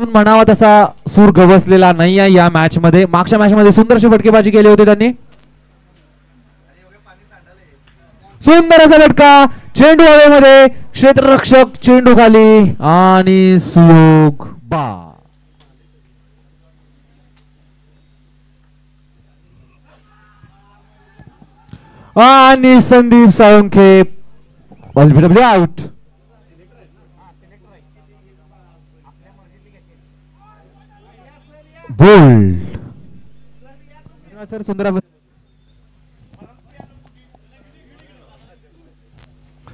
म्हणावा तसा सूर गवसलेला नाही आहे या मॅच मध्ये. मागच्या मॅच मध्ये सुंदरशी फटकेबाजी केली होती त्यांनी. सुंदर असा फटका, चेंडू हवेमध्ये, क्षेत्ररक्षक चेंडू खाली आणि सुयोग बा. आणि Sandeep Salunkhe LBW out. Bowled sir.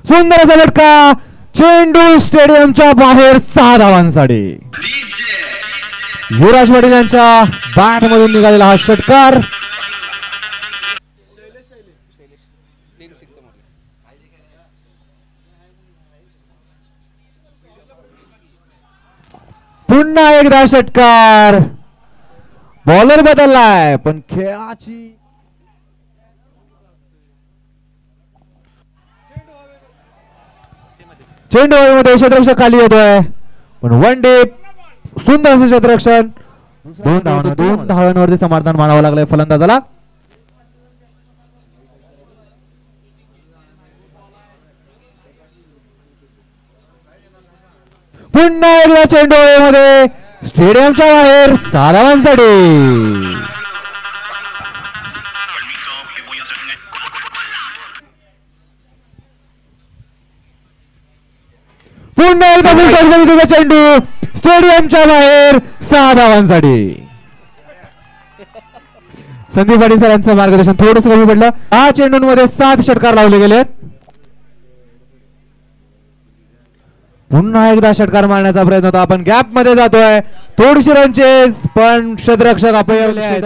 सुंदर असा फटका, चेंडू स्टेडियमच्या बाहेर 6 धावांसाठी. युवराज पाटील यांच्या बॅट मधून निघालेला हा षटकार. पुन्हा एकदा षटकार. बॉलर बदललाय पण खेळाची चेंडू मध्ये क्षेत्ररक्षक खाली येतोय पण वन डे. सुंदर असं क्षेत्ररक्षण. 2 धावांवरती समाधान मानावं लागलंय फलंदाजाला. पुन्हा एकदा चेंडू मध्ये स्टेडियमच्या बाहेर 6 धावांसाठी. पुन्हा एकदा चेंडू स्टेडियमच्या बाहेर 6 धावांसाठी. संदीप पाटील सरांचं मार्गदर्शन थोडंस कमी पडलं. 6 चेंडूंमध्ये 7 षटकार लावले गेले. पुन्हा एकदा षटकार मारण्याचा प्रयत्न होता. आपण गॅप मध्ये जातोय. थोडीशी रनचेस पण क्षेत्ररक्षक अपयवले आहेत.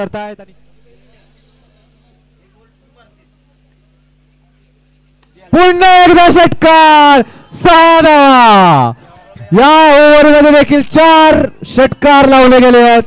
पुन्हा एकदा षटकार. 6 धावा. या ओव्हर मध्ये देखील 4 षटकार लावले गेले आहेत.